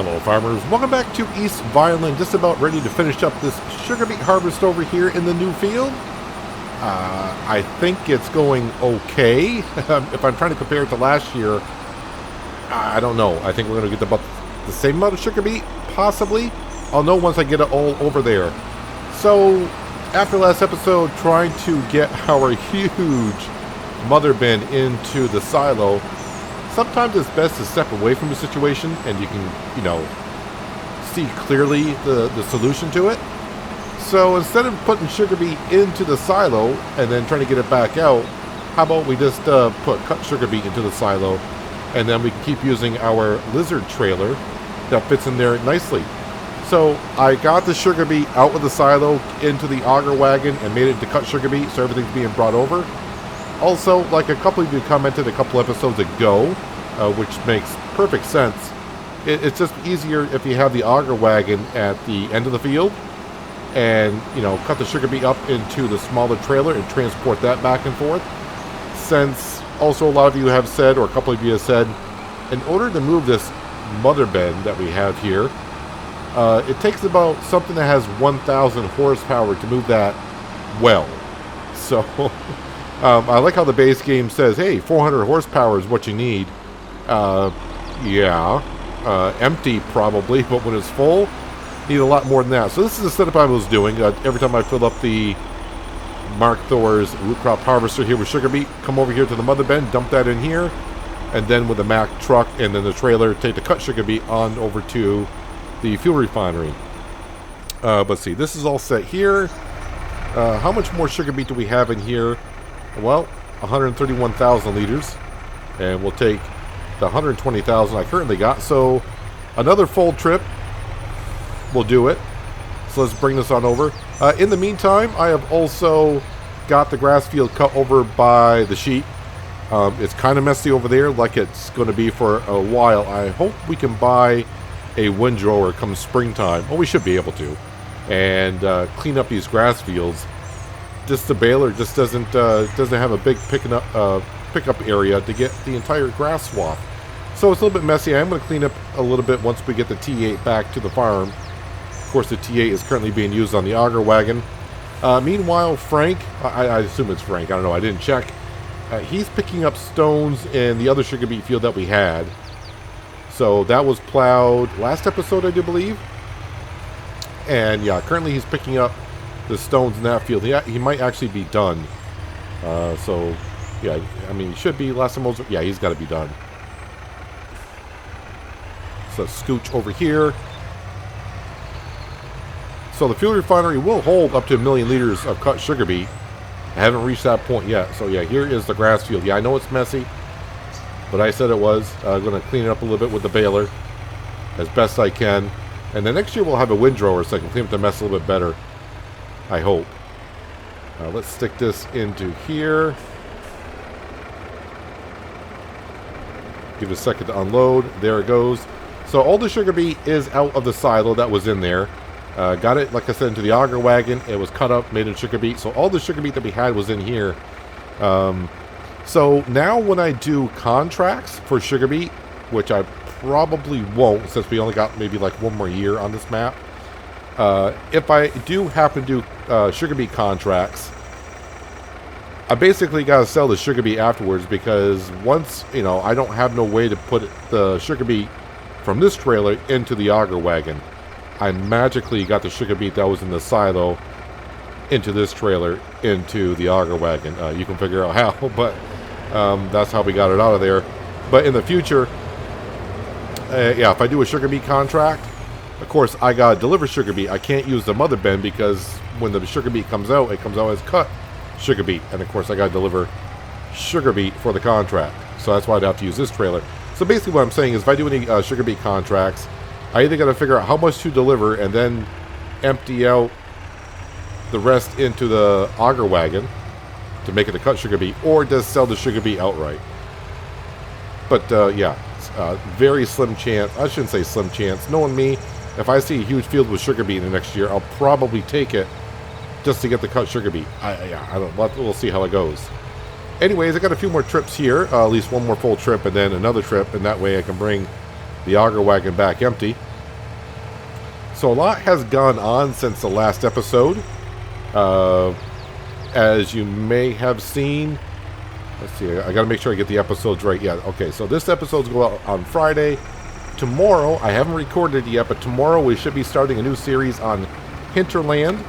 Hello farmers, welcome back to East Vineland. Just about ready to finish up this sugar beet harvest over here in the new field. I think it's going okay. If I'm trying to compare it to last year, I don't know. I think we're going to get about the same amount of sugar beet, possibly. I'll know once I get it all over there. So, after last episode, trying to get our huge mother bin into the silo, sometimes it's best to step away from the situation and you can, see clearly the solution to it. So instead of putting sugar beet into the silo and then trying to get it back out, how about we just put cut sugar beet into the silo, and then we can keep using our lizard trailer that fits in there nicely. So I got the sugar beet out of the silo into the auger wagon and made it into cut sugar beet, so everything's being brought over. Also, like a couple of you commented a couple episodes ago, which makes perfect sense, it's just easier if you have the auger wagon at the end of the field and, cut the sugar beet up into the smaller trailer and transport that back and forth. Since also a lot of you have said, or a couple of you have said, in order to move this mother bin that we have here, it takes about something that has 1,000 horsepower to move that well. So I like how the base game says, hey, 400 horsepower is what you need. Empty probably, but when it's full, need a lot more than that. So this is the setup I was doing. Every time I fill up the Mark Thor's root crop harvester here with sugar beet, come over here to the mother bin, dump that in here, and then with the Mack truck and then the trailer, take the cut sugar beet on over to the fuel refinery. But see, this is all set here. How much more sugar beet do we have in here? Well, 131,000 liters, and we'll take the 120,000 I currently got. So another full trip will do it. So let's bring this on over. In the meantime, I have also got the grass field cut over by the sheep. It's kind of messy over there, like it's going to be for a while. I hope we can buy a windrower come springtime. Well, we should be able to, and clean up these grass fields. Just the baler just doesn't have a big pickup area to get the entire grass swath. So it's a little bit messy. I'm going to clean up a little bit once we get the T8 back to the farm. Of course, the T8 is currently being used on the auger wagon. Meanwhile, Frank, I assume it's Frank, I don't know, I didn't check. He's picking up stones in the other sugar beet field that we had. So that was plowed last episode, I do believe. And yeah, currently he's picking up the stones in that field. He might actually be done. So yeah, I mean, he should be. Last time yeah, he's got to be done. So scooch over here. So the fuel refinery will hold up to 1 million liters of cut sugar beet. I haven't reached that point yet. So yeah, here is the grass field. Yeah, I know it's messy, but I said it was. I'm going to clean it up a little bit with the baler as best I can. And then next year we'll have a windrower so I can clean up the mess a little bit better. I hope. Let's stick this into here. Give it a second to unload. There it goes. So all the sugar beet is out of the silo that was in there. Got it, like I said, into the auger wagon. It was cut up, made in sugar beet. So all the sugar beet that we had was in here. So now when I do contracts for sugar beet, which I probably won't since we only got maybe like one more year on this map. If I do happen to do sugar beet contracts, I basically got to sell the sugar beet afterwards, because once, I don't have no way to put the sugar beet from this trailer into the auger wagon. I magically got the sugar beet that was in the silo into this trailer, into the auger wagon. You can figure out how, but that's how we got it out of there. But in the future, yeah, if I do a sugar beet contract, of course, I got to deliver sugar beet. I can't use the mother bin, because when the sugar beet comes out, it comes out as cut sugar beet. And of course, I got to deliver sugar beet for the contract. So that's why I'd have to use this trailer. So basically what I'm saying is, if I do any sugar beet contracts, I either got to figure out how much to deliver and then empty out the rest into the auger wagon to make it a cut sugar beet, or just sell the sugar beet outright. But yeah, very slim chance. I shouldn't say slim chance. Knowing me, if I see a huge field with sugar beet in the next year, I'll probably take it just to get the cut sugar beet. I don't. We'll see how it goes. Anyways, I got a few more trips here, at least one more full trip and then another trip, and that way I can bring the auger wagon back empty. So a lot has gone on since the last episode. As you may have seen, let's see, I got to make sure I get the episodes right. Yeah, okay, so this episode's go out on Friday. Tomorrow, I haven't recorded it yet, but tomorrow we should be starting a new series on Hinterland.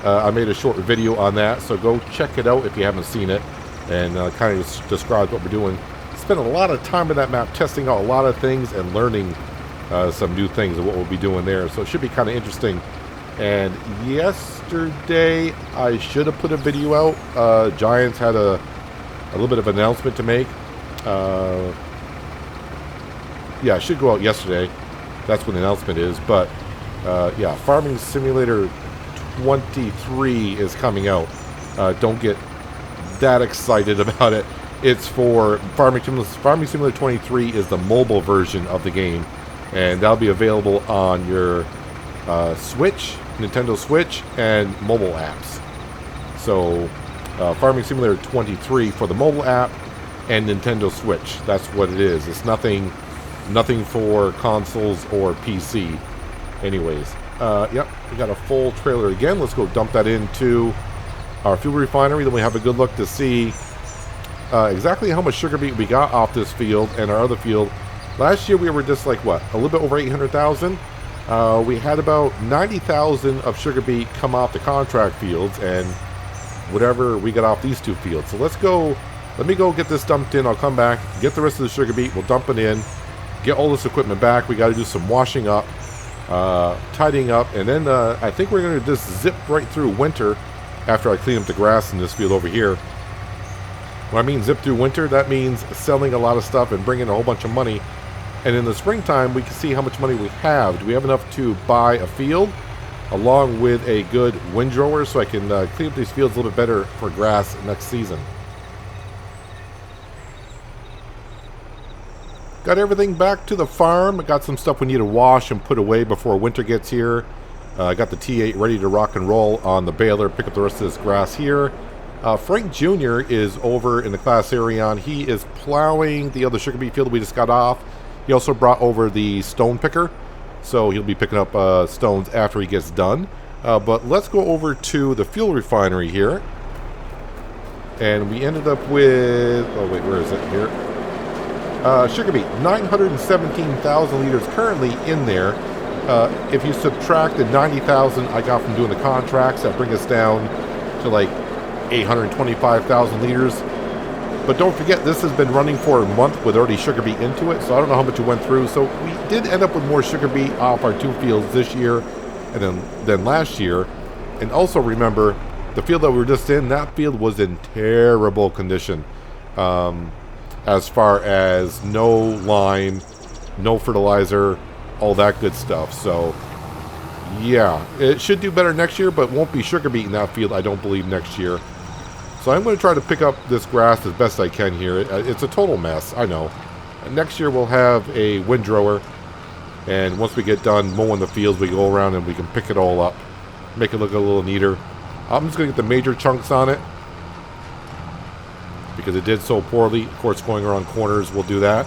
I made a short video on that, so go check it out if you haven't seen it, and kind of describe what we're doing. Spent a lot of time on that map, testing out a lot of things and learning some new things of what we'll be doing there, so it should be kind of interesting. And yesterday, I should have put a video out. Giants had a little bit of an announcement to make. Yeah, it should go out yesterday. That's when the announcement is. But, yeah, Farming Simulator 23 is coming out. Don't get that excited about it. It's for Farming Simulator 23 is the mobile version of the game. And that'll be available on your Switch, Nintendo Switch, and mobile apps. So, Farming Simulator 23 for the mobile app and Nintendo Switch. That's what it is. It's nothing for consoles or PC. Anyways, yep, we got a full trailer again. Let's go dump that into our fuel refinery. Then we have a good look to see exactly how much sugar beet we got off this field and our other field. Last year we were just like, what, a little bit over 800,000? We had about 90,000 of sugar beet come off the contract fields and whatever we got off these two fields. So let me go get this dumped in. I'll come back, get the rest of the sugar beet. We'll dump it in, get all this equipment back. We got to do some washing up, tidying up, and then I think we're going to just zip right through winter after I clean up the grass in this field over here. When I mean zip through winter, that means selling a lot of stuff and bringing a whole bunch of money. And in the springtime, we can see how much money we have. Do we have enough to buy a field along with a good windrower so I can clean up these fields a little bit better for grass next season? Got everything back to the farm. Got some stuff we need to wash and put away before winter gets here. Got the T8 ready to rock and roll on the baler. Pick up the rest of this grass here. Frank Jr. is over in the class area. He is plowing the other sugar beet field that we just got off. He also brought over the stone picker, so he'll be picking up stones after he gets done. But let's go over to the fuel refinery here. And we ended up with, oh wait, where is it here? Sugar beet, 917,000 liters currently in there. If you subtract the 90,000 I got from doing the contracts, that brings us down to like 825,000 liters. But don't forget, this has been running for a month with already sugar beet into it, so I don't know how much it went through. So we did end up with more sugar beet off our two fields this year and then last year. And also remember, the field that we were just in, that field was in terrible condition. As far as no lime, no fertilizer, all that good stuff. So, yeah, it should do better next year, but won't be sugar beet in that field, I don't believe, next year. So I'm going to try to pick up this grass as best I can here. It's a total mess, I know. Next year we'll have a windrower, and once we get done mowing the fields, we go around and we can pick it all up, make it look a little neater. I'm just going to get the major chunks on it, because it did so poorly. Of course, going around corners will do that.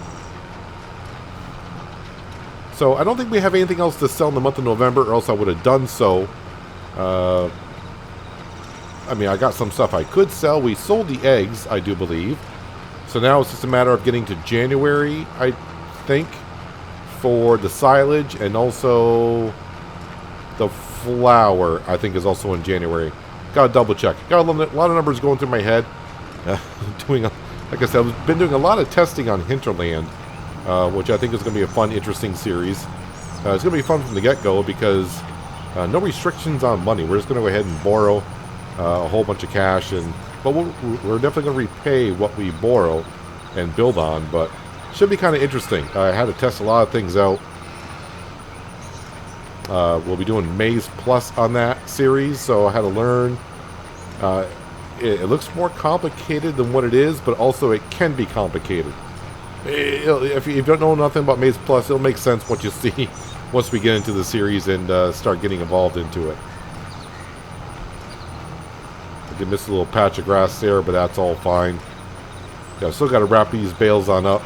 So I don't think we have anything else to sell in the month of November, or else I would have done so. I mean, I got some stuff I could sell. We sold the eggs, I do believe. So now it's just a matter of getting to January, I think, for the silage, and also the flour, I think, is also in January. Gotta double check. Got a lot of numbers going through my head. Like I said, I've been doing a lot of testing on Hinterland, which I think is going to be a fun, interesting series. It's going to be fun from the get-go because no restrictions on money. We're just going to go ahead and borrow a whole bunch of cash, but we're definitely going to repay what we borrow and build on. But should be kind of interesting. I had to test a lot of things out. We'll be doing Maize Plus on that series, so I had to learn. It looks more complicated than what it is, but also it can be complicated. If you don't know nothing about Maize Plus, it'll make sense what you see once we get into the series and start getting involved into it. I did miss a little patch of grass there, but that's all fine. Yeah, still got to wrap these bales on up.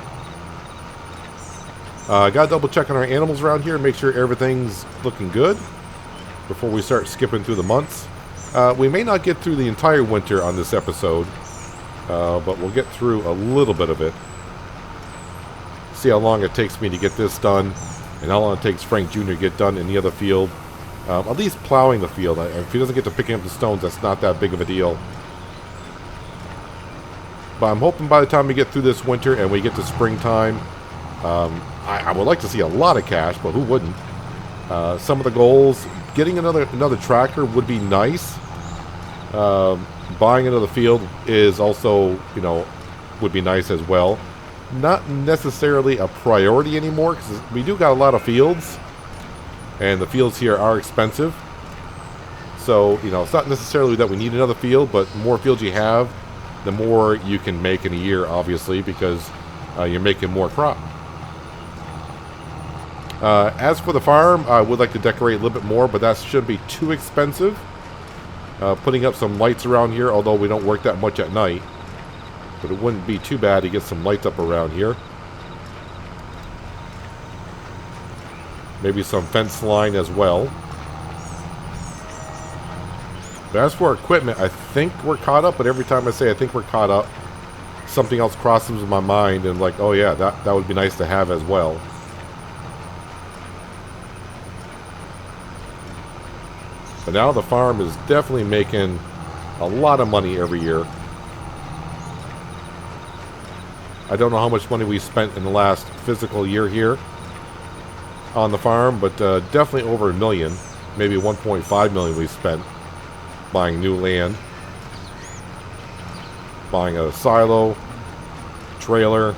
Got to double check on our animals around here and make sure everything's looking good. before we start skipping through the months. We may not get through the entire winter on this episode, but we'll get through a little bit of it. See how long it takes me to get this done, and how long it takes Frank Jr. to get done in the other field. At least plowing the field. If he doesn't get to picking up the stones, that's not that big of a deal. But I'm hoping by the time we get through this winter and we get to springtime, I would like to see a lot of cash, but who wouldn't? Some of the goals, getting another tractor would be nice. Buying another field is also, would be nice as well. Not necessarily a priority anymore, because we do got a lot of fields, and the fields here are expensive. So, it's not necessarily that we need another field, but the more fields you have, the more you can make in a year, obviously, because you're making more crop. As for the farm, I would like to decorate a little bit more, but that shouldn't be too expensive. Putting up some lights around here, although we don't work that much at night. But it wouldn't be too bad to get some lights up around here. Maybe some fence line as well. But as for equipment, I think we're caught up. But every time I say I think we're caught up, something else crosses my mind. And like, oh yeah, that would be nice to have as well. But now the farm is definitely making a lot of money every year. I don't know how much money we spent in the last physical year here on the farm, but definitely over $1 million, maybe 1.5 million we spent buying new land, buying a silo, trailer.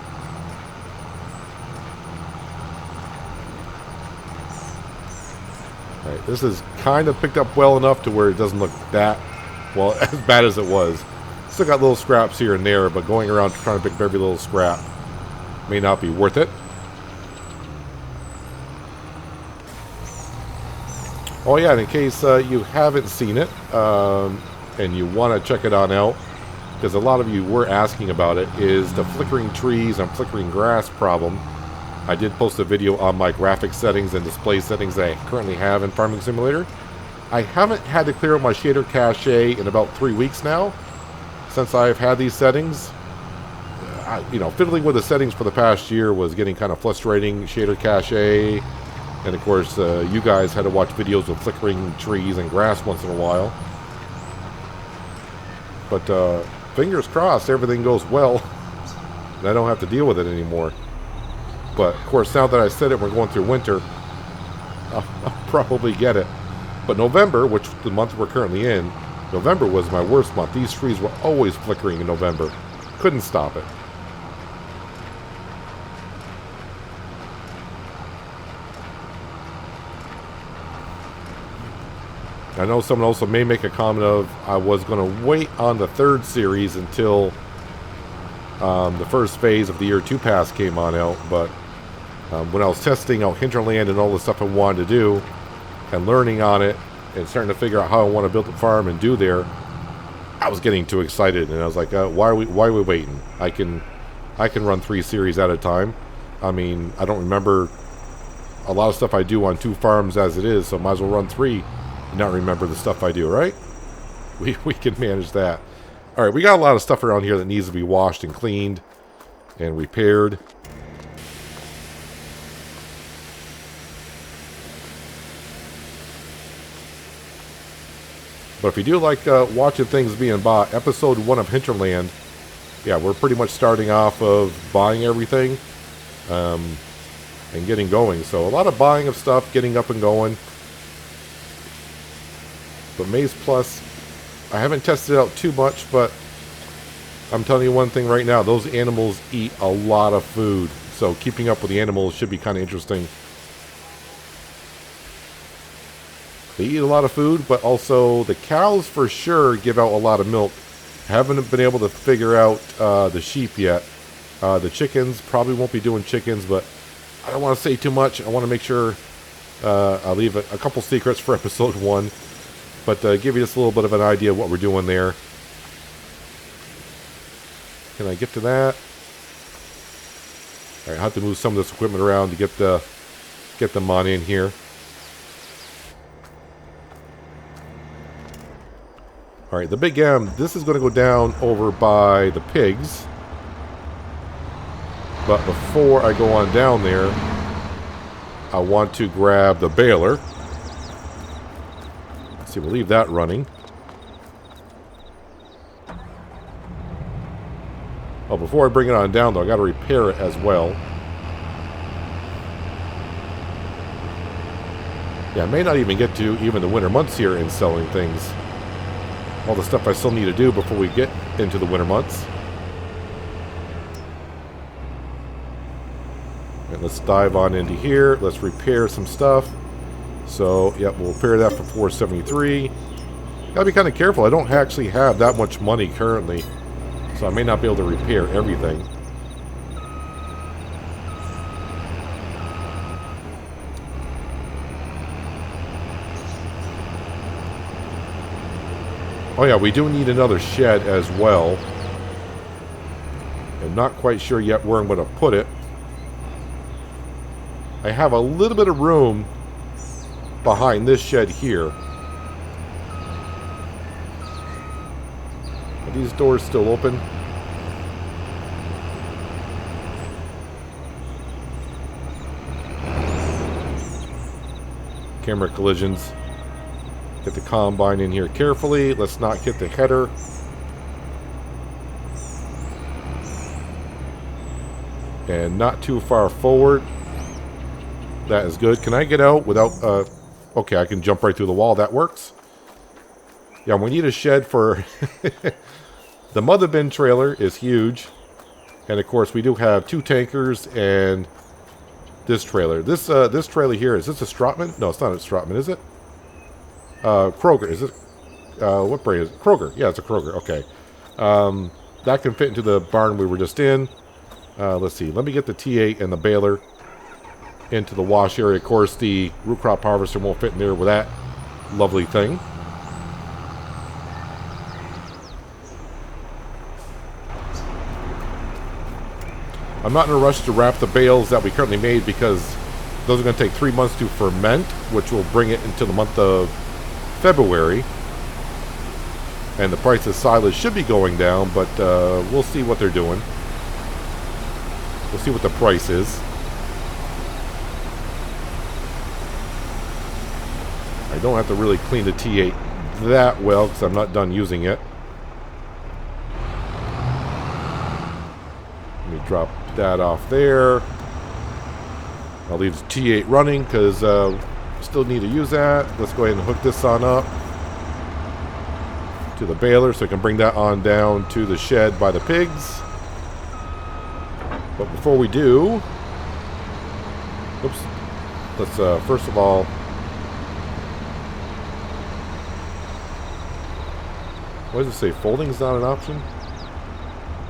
All right, this is kind of picked up well enough to where it doesn't look that, well, as bad as it was. Still got little scraps here and there, but going around trying to pick up every little scrap may not be worth it. Oh yeah, and in case you haven't seen it, and you want to check it on out, because a lot of you were asking about it, is the flickering trees and flickering grass problem. I did post a video on my graphic settings and display settings that I currently have in Farming Simulator. I haven't had to clear out my shader cache in about 3 weeks now, since I've had these settings. Fiddling with the settings for the past year was getting kind of frustrating. Shader cache, and of course you guys had to watch videos of flickering trees and grass once in a while. But fingers crossed everything goes well and I don't have to deal with it anymore. But of course, now that I said it, we're going through winter, I'll probably get it. But November, which the month we're currently in, November was my worst month. These trees were always flickering in November. Couldn't stop it. I know someone also may make a comment of I was going to wait on the third series until the first phase of the Year 2 Pass came on out, but when I was testing out Hinterland and all the stuff I wanted to do and learning on it and starting to figure out how I want to build a farm and do there, I was getting too excited, and I was like, why are we waiting? I can run 3 series at a time. I mean, I don't remember a lot of stuff I do on 2 farms as it is, so might as well run 3 and not remember the stuff I do, right? We can manage that. All right, we got a lot of stuff around here that needs to be washed and cleaned and repaired. But if you do like watching things being bought, episode 1 of Hinterland, yeah, we're pretty much starting off of buying everything and getting going. So a lot of buying of stuff, getting up and going. But Maize Plus, I haven't tested it out too much, but I'm telling you one thing right now, those animals eat a lot of food. So keeping up with the animals should be kind of interesting. They eat a lot of food, but also the cows for sure give out a lot of milk. Haven't been able to figure out the sheep yet. The chickens, probably won't be doing chickens, but I don't want to say too much. I want to make sure I'll leave a couple secrets for episode 1. But give you just a little bit of an idea of what we're doing there. Can I get to that? All right, I have to move some of this equipment around to get them on in here. All right, the Big M, this is going to go down over by the pigs. But before I go on down there, I want to grab the baler. Let's see, we'll leave that running. Oh, before I bring it on down, though, I got to repair it as well. Yeah, I may not even get to even the winter months here in selling things. All the stuff I still need to do before we get into the winter months. And let's dive on into here. Let's repair some stuff. So, yep, we'll repair that for 473. Gotta be kind of careful. I don't actually have that much money currently, so I may not be able to repair everything. Oh yeah, we do need another shed as well. I'm not quite sure yet where I'm going to put it. I have a little bit of room behind this shed here. Are these doors still open? Camera collisions. Get the combine in here carefully. Let's not hit the header. And not too far forward. That is good. Can I get out without... okay, I can jump right through the wall. That works. Yeah, we need a shed for... The mother bin trailer is huge. And of course, we do have 2 tankers and this trailer. This trailer here, is this a Stratman? No, it's not a Stratman, is it? Kroger, is it? What brand is it? Kroger. Yeah, it's a Kroger. Okay. That can fit into the barn we were just in. Let's see. Let me get the T8 and the baler into the wash area. Of course, the root crop harvester won't fit in there with that lovely thing. I'm not in a rush to wrap the bales that we currently made because those are going to take 3 months to ferment, which will bring it into the month of February. And the price of silage should be going down, but we'll see what they're doing. We'll see what the price is. I don't have to really clean the T8 that well because I'm not done using it. Let me drop that off there. I'll leave the T8 running because still need to use that. Let's go ahead and hook this on up to the baler so I can bring that on down to the shed by the pigs. But before we do, oops, let's first of all, what does it say? Folding is not an option?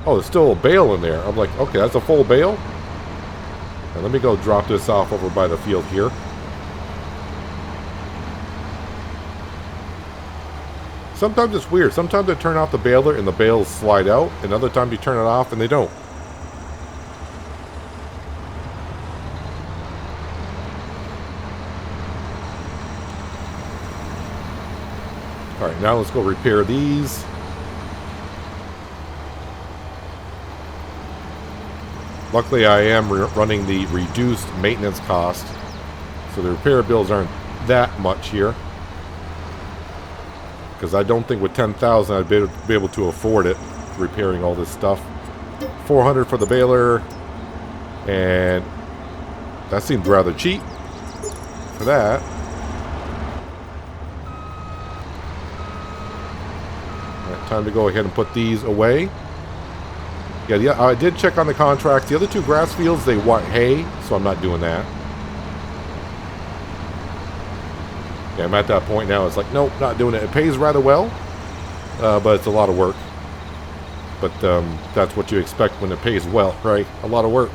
Oh, there's still a bale in there. I'm like, okay, that's a full bale? Now let me go drop this off over by the field here. Sometimes it's weird. Sometimes I turn off the baler and the bales slide out, and other times you turn it off and they don't. Alright, now let's go repair these. Luckily, I am running the reduced maintenance cost, so the repair bills aren't that much here. Because I don't think with 10,000 I'd be able to afford it, repairing all this stuff. 400 for the baler, and that seemed rather cheap for that. Right, time to go ahead and put these away. Yeah, I did check on the contracts. The other 2 grass fields, they want hay, so I'm not doing that. Yeah, I'm at that point now. It's like, nope, not doing it. It pays rather well, but it's a lot of work. But that's what you expect when it pays well, right? A lot of work.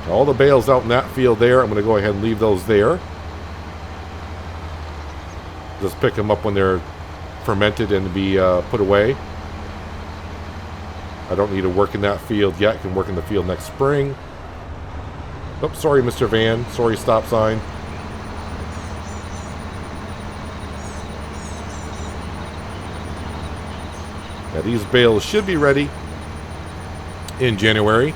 All the bales out in that field there, I'm going to go ahead and leave those there. Just pick them up when they're fermented and be put away. I don't need to work in that field yet. I can work in the field next spring. Oops, sorry, Mr. Van. Sorry, stop sign. Yeah, these bales should be ready in January.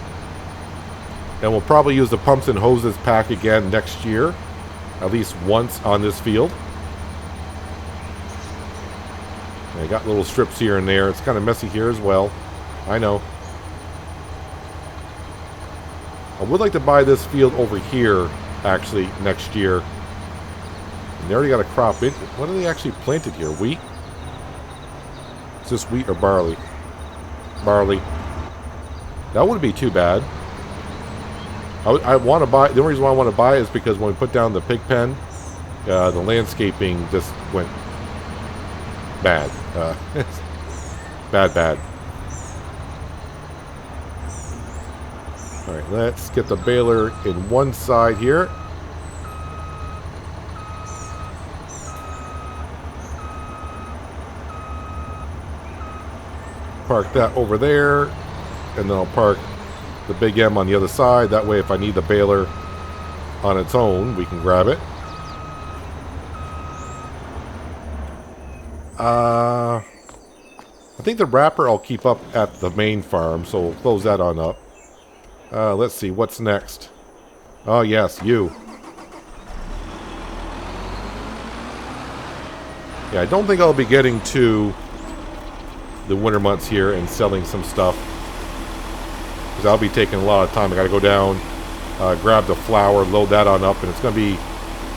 And we'll probably use the pumps and hoses pack again next year, at least once on this field. And I got little strips here and there. It's kind of messy here as well. I know. I would like to buy this field over here, actually, next year. And they already got a crop in. What are they actually planted here? Wheat? Is this wheat or barley? Barley. That wouldn't be too bad. I want to buy. The only reason why I want to buy is because when we put down the pig pen, the landscaping just went bad. Bad. All right, let's get the baler in one side here. Park that over there, and then I'll park the big M on the other side. That way, if I need the baler on its own, we can grab it. I think the wrapper I'll keep up at the main farm, so we'll close that on up. Let's see, what's next? Oh, yes, you. Yeah, I don't think I'll be getting to the winter months here and selling some stuff, because I'll be taking a lot of time. I gotta go down, grab the flour, load that on up, and it's gonna be...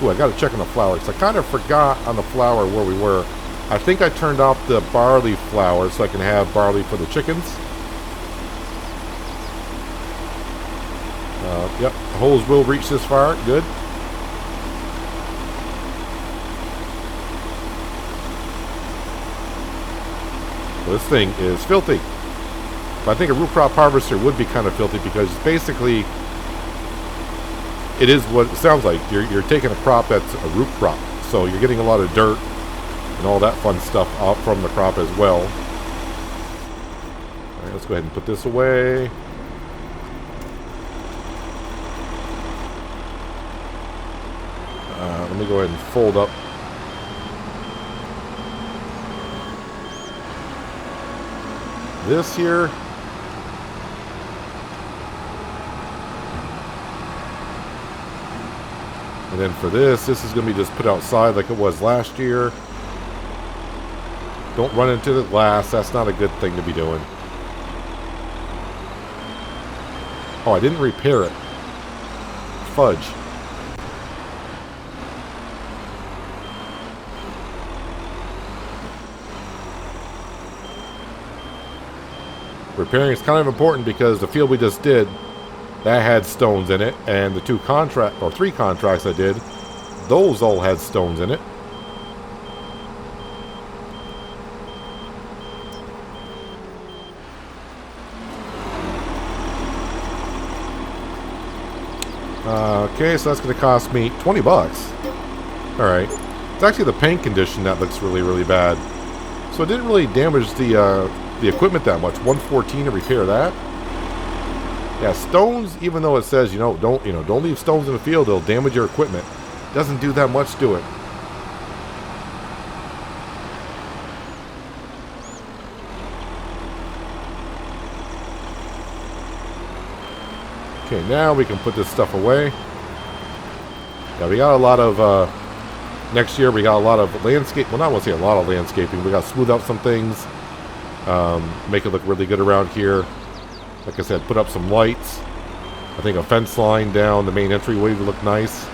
Ooh, I gotta check on the flour, because I kind of forgot on the flour where we were. I think I turned off the barley flour so I can have barley for the chickens. Yep, the hose will reach this far. Good. Well, this thing is filthy. But I think a root crop harvester would be kind of filthy, because basically it is what it sounds like. You're taking a crop that's a root crop, so you're getting a lot of dirt and all that fun stuff out from the crop as well. All right, let's go ahead and put this away. Let me go ahead and fold up this here. And then for this is going to be just put outside like it was last year. Don't run into the glass. That's not a good thing to be doing. Oh, I didn't repair it. Fudge. Repairing is kind of important, because the field we just did, that had stones in it, and the 3 contracts I did, those all had stones in it. Okay, so that's going to cost me 20 bucks. Alright. It's actually the paint condition that looks really, really bad. So it didn't really damage the equipment that much. 114 to repair that. Yeah, stones, even though it says, don't leave stones in the field, it'll damage your equipment. Doesn't do that much to it. Okay, now we can put this stuff away. Yeah, we got a lot of, next year we got a lot of landscape, well, not want to say a lot of landscaping, we got to smooth out some things, make it look really good around here. Like I said, put up some lights. I think a fence line down the main entryway would look nice.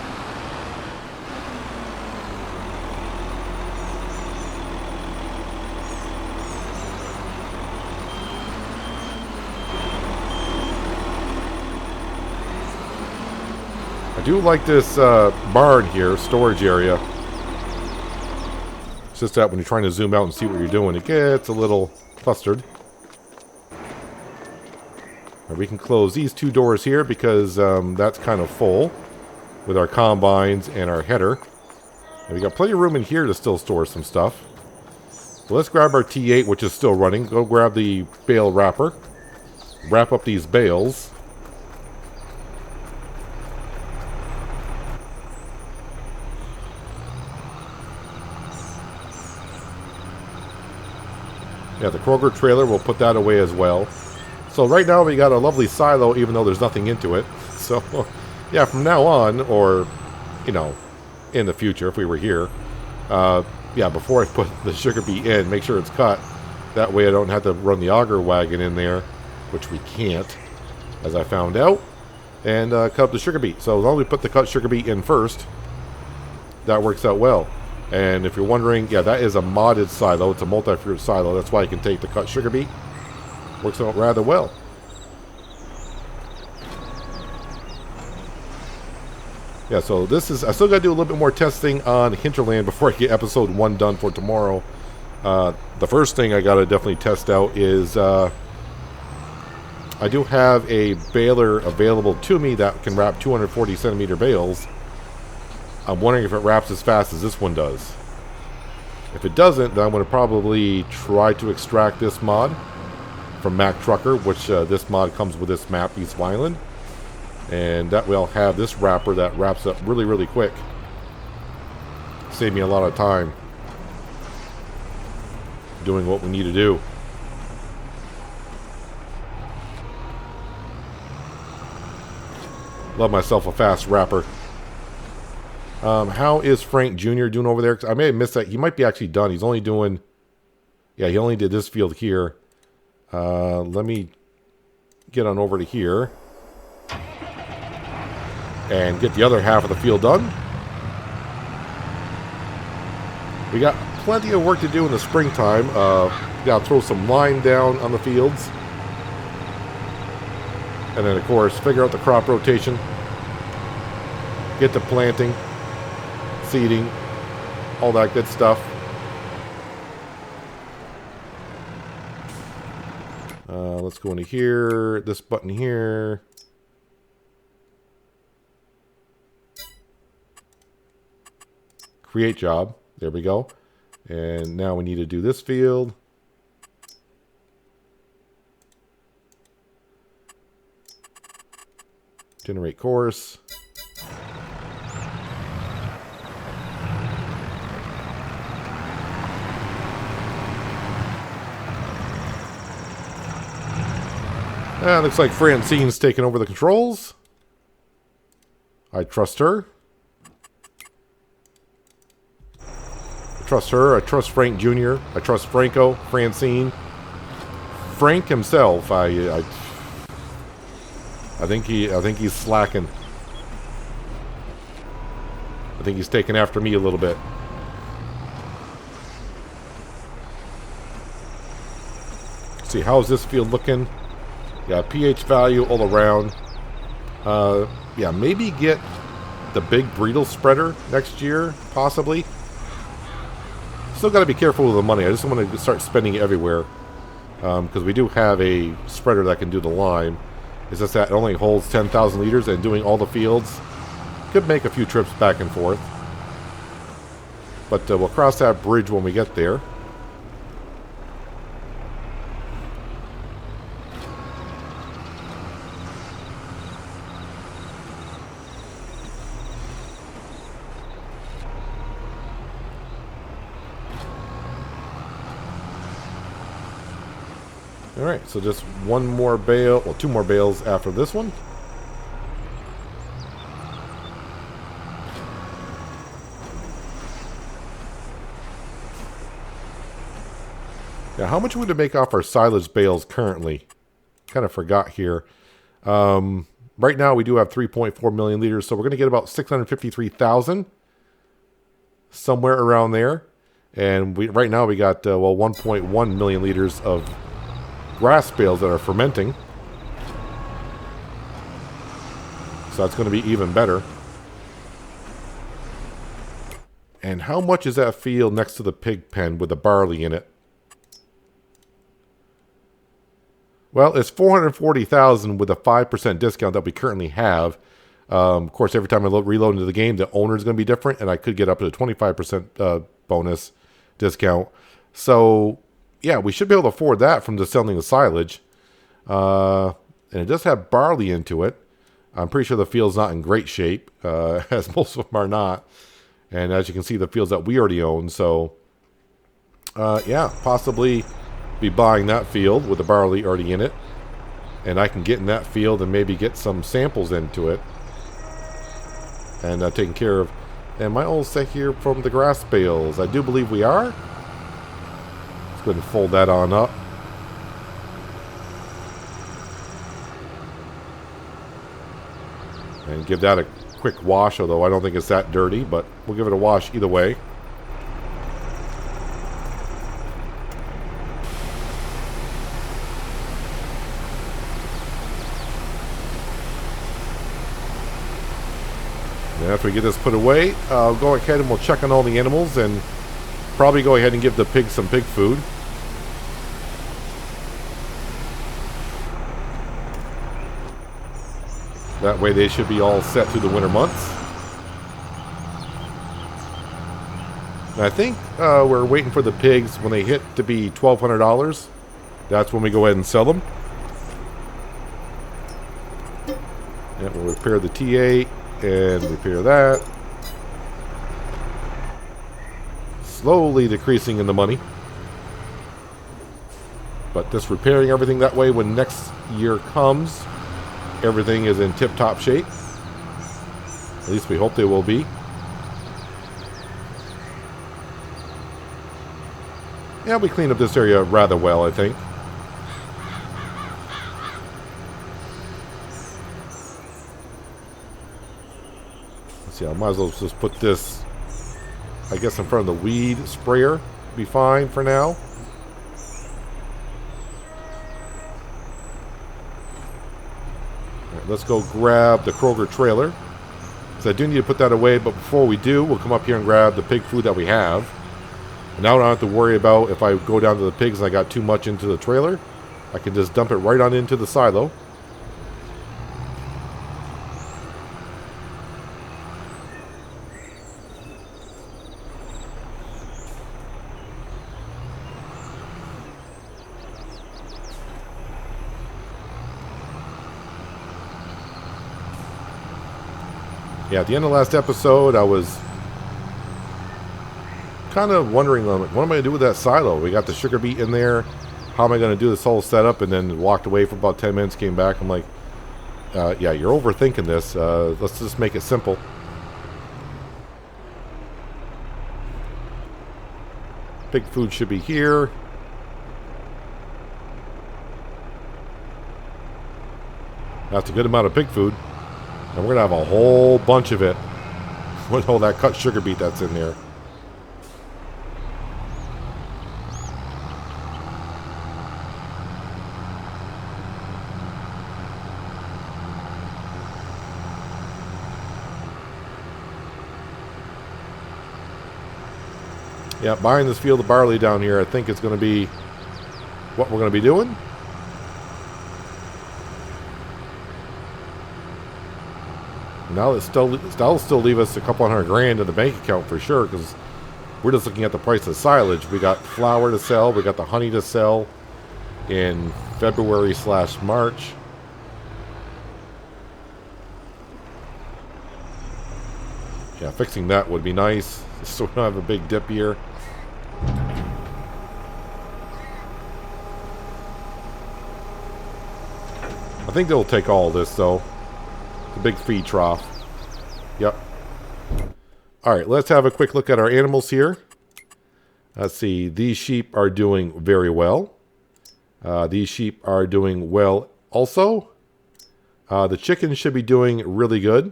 I do like this barn here, storage area. It's just that when you're trying to zoom out and see what you're doing, it gets a little clustered. Right, we can close these 2 doors here, because that's kind of full with our combines and our header. And we got plenty of room in here to still store some stuff. So let's grab our T8, which is still running. Go grab the bale wrapper. Wrap up these bales. Yeah, the Kroger trailer, we'll put that away as well. So right now we got a lovely silo, even though there's nothing into it. So, yeah, from now on, or, you know, in the future, if we were here, yeah, before I put the sugar beet in, make sure it's cut. That way I don't have to run the auger wagon in there, which we can't, as I found out, and cut up the sugar beet. So as long as we put the cut sugar beet in first, that works out well. And if you're wondering, yeah, that is a modded silo. It's a multi-fruit silo. That's why you can take the cut sugar beet. Works out rather well. Yeah, so this is... I still got to do a little bit more testing on Hinterland before I get episode 1 done for tomorrow. The first thing I got to definitely test out is... I do have a baler available to me that can wrap 240 centimeter bales. I'm wondering if it wraps as fast as this one does. If it doesn't, then I'm going to probably try to extract this mod from Mac Trucker, which this mod comes with this map, East Vineland. And that will have this wrapper that wraps up really, really quick. Save me a lot of time doing what we need to do. Love myself a fast wrapper. How is Frank Jr. doing over there? I may have missed that. He might be actually done. He's only doing... Yeah, he only did this field here. Let me get on over to here. And get the other half of the field done. We got plenty of work to do in the springtime. Got to throw some lime down on the fields. And then, of course, figure out the crop rotation. Get to planting. Seeding, all that good stuff. Let's go into here, this button here. Create job. There we go. And now we need to do this field. Generate course. Looks like Francine's taking over the controls. I trust her. I trust her. I trust Frank Jr. I trust Franco, Francine. Frank himself, I think he's slacking. I think he's taking after me a little bit. Let's see, how's this field looking? Yeah, pH value all around. Yeah, maybe get the big Breedle spreader next year, possibly. Still got to be careful with the money. I just don't want to start spending it everywhere. Because we do have a spreader that can do the lime. It's just that it only holds 10,000 liters, and doing all the fields could make a few trips back and forth. But we'll cross that bridge when we get there. Alright, so just one more bale, well, 2 more bales after this one. Now, how much would it make off our silage bales currently? Kind of forgot here. Right now, we do have 3.4 million liters, so we're going to get about 653,000. Somewhere around there. And right now, we got, well, 1.1 million liters of grass bales that are fermenting. So that's going to be even better. And how much is that field next to the pig pen with the barley in it? Well, it's 440,000 with a 5% discount that we currently have. Of course, every time I reload into the game, the owner is going to be different, and I could get up to a 25% bonus discount. So yeah, we should be able to afford that from just selling the silage. And it does have barley into it. I'm pretty sure the field's not in great shape, as most of them are not. And as you can see, the fields that we already own. So, yeah, possibly be buying that field with the barley already in it. And I can get in that field and maybe get some samples into it. And taking care of... Am I all set here from the grass bales? I do believe we are. Let's go ahead and fold that on up. And give that a quick wash, although I don't think it's that dirty, but we'll give it a wash either way. And after we get this put away, I'll go ahead and we'll check on all the animals and probably go ahead and give the pigs some pig food. That way they should be all set through the winter months. And I think we're waiting for the pigs when they hit to be $1,200. That's when we go ahead and sell them. And we'll repair the T8 and repair that. Slowly decreasing in the money. But just repairing everything that way when next year comes, everything is in tip-top shape. At least we hope they will be. Yeah, we cleaned up this area rather well, I think. Let's see, I might as well just put this, I guess, in front of the weed sprayer. Be fine for now. Let's go grab the Kroger trailer. So I do need to put that away, but before we do, we'll come up here and grab the pig food that we have. And now I don't have to worry about if I go down to the pigs and I got too much into the trailer. I can just dump it right on into the silo. Yeah, at the end of the last episode, I was kind of wondering, what am I going to do with that silo? We got the sugar beet in there. How am I going to do this whole setup? And then walked away for about 10 minutes, came back. I'm like, yeah, you're overthinking this. Let's just make it simple. Pig food should be here. That's a good amount of pig food. And we're going to have a whole bunch of it with all that cut sugar beet that's in there. Yeah, buying this field of barley down here, I think it's going to be what we're going to be doing. Now that'll still leave us a couple $100,000 in the bank account for sure, because we're just looking at the price of silage. We got flour to sell, we got the honey to sell in February/March. Yeah, fixing that would be nice, so we don't have a big dip here. I think they'll take all this though. The big feed trough. Yep. Alright, let's have a quick look at our animals here. Let's see. These sheep are doing very well. These sheep are doing well also. The chickens should be doing really good.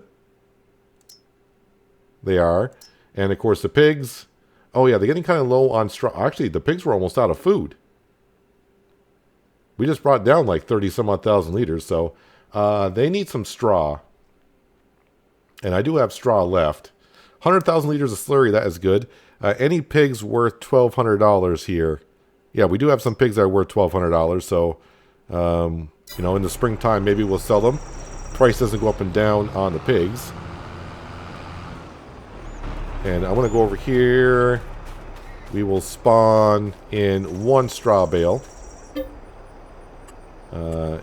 They are. And of course the pigs. Oh yeah, they're getting kind of low on straw. Actually, the pigs were almost out of food. We just brought down like 30 some odd thousand liters. So they need some straw. And I do have straw left. 100,000 liters of slurry, that is good. Any pigs worth $1,200 here? Yeah, we do have some pigs that are worth $1,200. So, you know, in the springtime, maybe we'll sell them. Price doesn't go up and down on the pigs. And I want to go over here. We will spawn in one straw bale.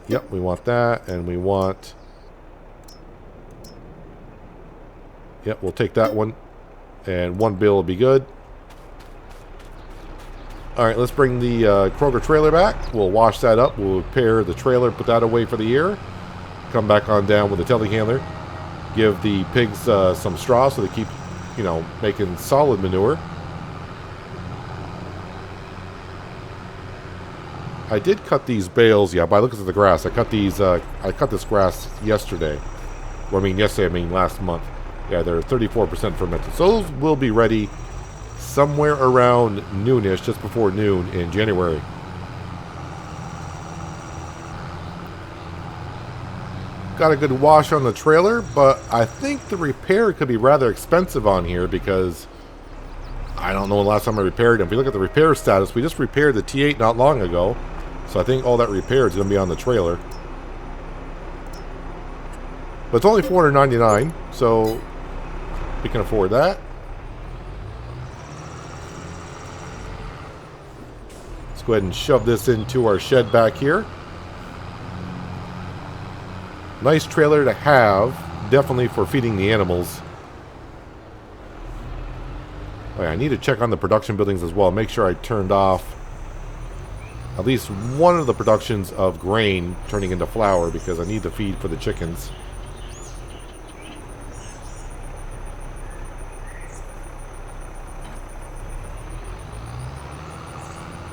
Yep, we want that. And we want... Yep, we'll take that one. And one bale will be good. All right, let's bring the Kroger trailer back. We'll wash that up. We'll repair the trailer, put that away for the year. Come back on down with the telehandler. Give the pigs some straw so they keep, making solid manure. I did cut these bales, yeah, by looking at the grass. I cut this grass yesterday. Well, I mean last month. Yeah, they're 34% fermented. So those will be ready somewhere around noonish, just before noon in January. Got a good wash on the trailer, but I think the repair could be rather expensive on here because I don't know the last time I repaired them. If you look at the repair status, we just repaired the T8 not long ago. So I think all that repair is going to be on the trailer. But it's only $499, so we can afford that. Let's go ahead and shove this into our shed back here. Nice trailer to have, definitely for feeding the animals. Oh yeah, I need to check on the production buildings as well. Make sure I turned off at least one of the productions of grain turning into flour because I need the feed for the chickens.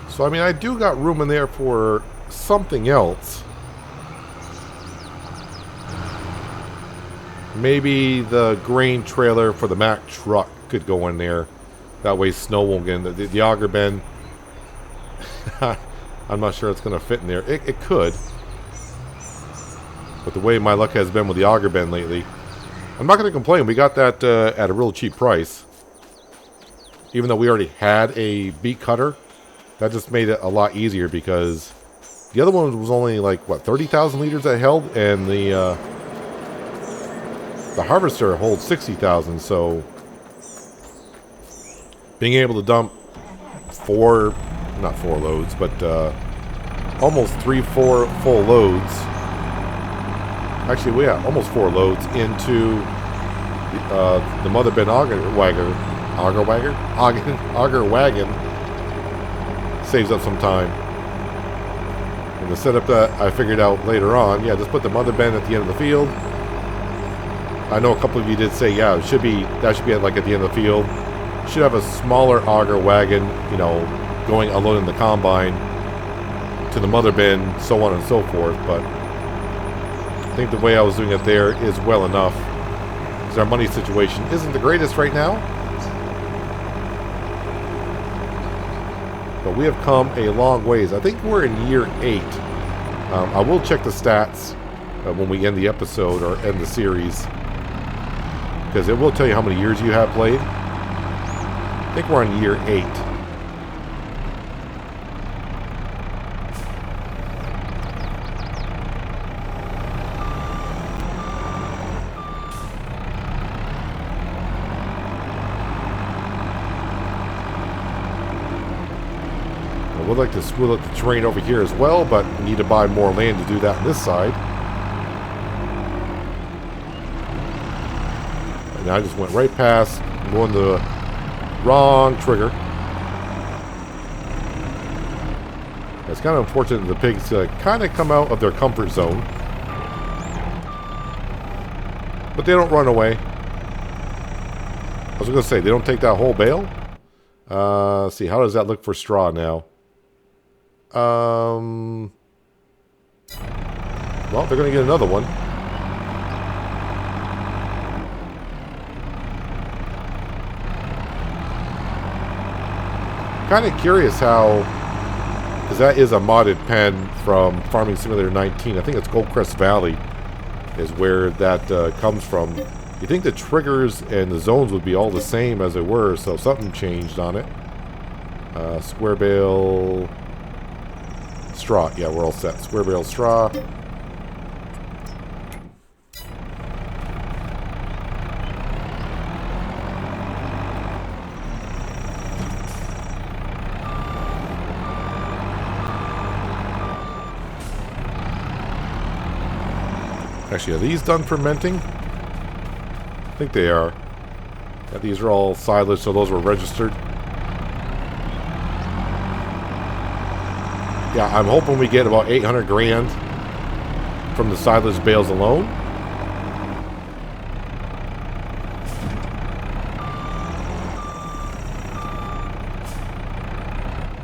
So, I mean, I do got room in there for something else. Maybe the grain trailer for the Mack truck could go in there. That way snow won't get in. The auger bin, I'm not sure it's going to fit in there. It could. But the way my luck has been with the auger bin lately, I'm not going to complain. We got that at a real cheap price. Even though we already had a beet cutter, that just made it a lot easier because the other one was only like, what, 30,000 liters that held? And the harvester holds 60,000, so being able to dump not four loads, but almost 3-4 full loads. Actually, yeah, almost 4 loads into the mother bin auger wagon saves up some time. And the setup that I figured out later on, yeah, just put the mother bin at the end of the field. I know a couple of you did say, yeah, that should be like at the end of the field. Should have a smaller auger wagon, going unloading the combine to the mother bin, so on and so forth. But I think the way I was doing it there is well enough, because our money situation isn't the greatest right now. But we have come a long ways. I think we're in year 8. I will check the stats when we end the episode or end the series, because it will tell you how many years you have played. I think we're on year 8. I would like to smooth out the terrain over here as well, but we need to buy more land to do that on this side. And I just went right past, going the wrong trigger. It's kind of unfortunate that the pigs kind of come out of their comfort zone. But they don't run away. I was going to say, they don't take that whole bale. Let's see, how does that look for straw now? Well, they're going to get another one. Kind of curious how, because that is a modded pen from Farming Simulator 19. I think it's Goldcrest Valley is where that comes from. You think the triggers and the zones would be all the same as they were, so something changed on it. Square bale straw. Yeah, we're all set. Square bale straw. Actually, are these done fermenting? I think they are. Yeah, these are all silage, so those were registered. Yeah, I'm hoping we get about 800 grand from the silage bales alone.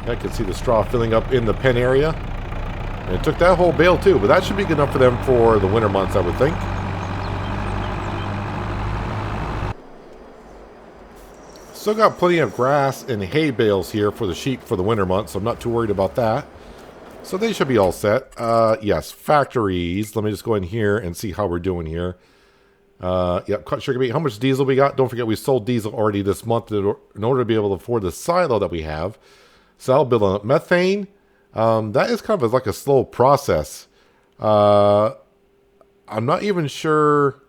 I can see the straw filling up in the pen area. And it took that whole bale too, but that should be good enough for them for the winter months, I would think. Still got plenty of grass and hay bales here for the sheep for the winter months, so I'm not too worried about that. So they should be all set. Yes, factories. Let me just go in here and see how we're doing here. Yep, cut sugar beet. How much diesel we got? Don't forget we sold diesel already this month in order to be able to afford the silo that we have. So I'll build on methane. That is kind of like a slow process. I'm not even sure.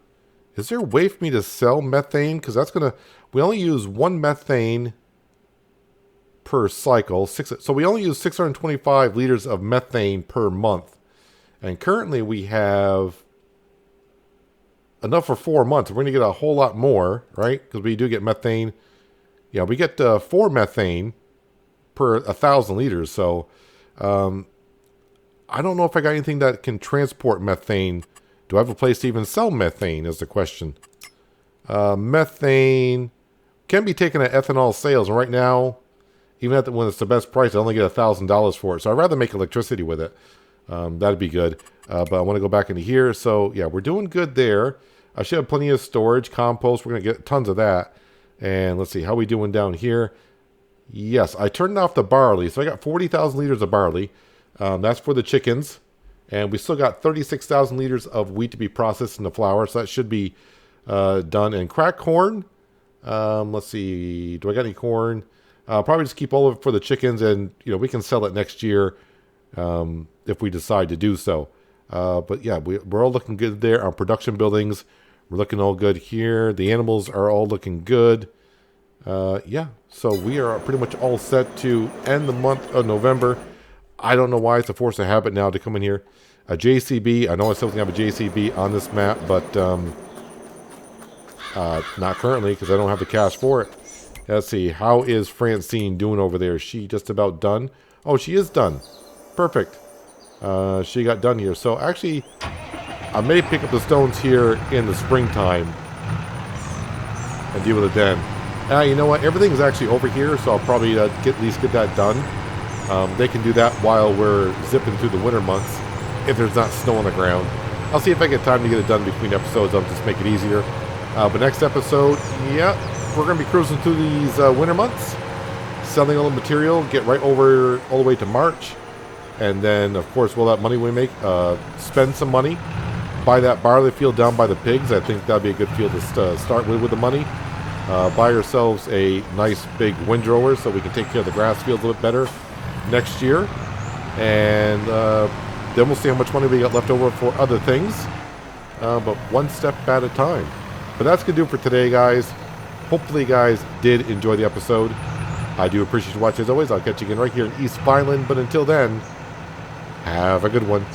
Is there a way for me to sell methane? Because that's going to... We only use 1 methane per cycle. So we only use 625 liters of methane per month. And currently we have enough for 4 months. We're going to get a whole lot more, right? Because we do get methane. Yeah, we get 4 methane per 1,000 liters. So I don't know if I got anything that can transport methane. Do I have a place to even sell methane is the question. Methane can be taken at ethanol sales. And right now, even when it's the best price, I only get $1,000 for it. So I'd rather make electricity with it. That'd be good. But I want to go back into here. So yeah, we're doing good there. I should have plenty of storage, compost. We're going to get tons of that. And let's see, how are we doing down here? Yes, I turned off the barley. So I got 40,000 liters of barley. That's for the chickens. And we still got 36,000 liters of wheat to be processed into flour. So that should be done. And cracked corn. Let's see. Do I got any corn? Probably just keep all of it for the chickens. And, we can sell it next year if we decide to do so. But, yeah, we're all looking good there. Our production buildings, we're looking all good here. The animals are all looking good. Yeah, so we are pretty much all set to end the month of November. I don't know why it's a force of habit now to come in here. A JCB, I know I still have a JCB on this map, but not currently because I don't have the cash for it. Let's see, how is Francine doing over there? Is she just about done? Oh, she is done. Perfect. She got done here. So actually, I may pick up the stones here in the springtime and deal with it then. You know what? Everything's actually over here, so I'll probably at least get that done. They can do that while we're zipping through the winter months if there's not snow on the ground. I'll see if I get time to get it done between episodes. I'll just make it easier. But next episode, yeah, we're going to be cruising through these winter months, selling all the material, get right over all the way to March. And then, of course, all that money we make, spend some money, buy that barley field down by the pigs. I think that'd be a good field to start with the money. Buy ourselves a nice big windrower so we can take care of the grass fields a little bit better next year. And then we'll see how much money we got left over for other things. But one step at a time. But that's going to do it for today, guys. Hopefully you guys did enjoy the episode. I do appreciate you watching as always. I'll catch you again right here in East Vineland. But until then, have a good one.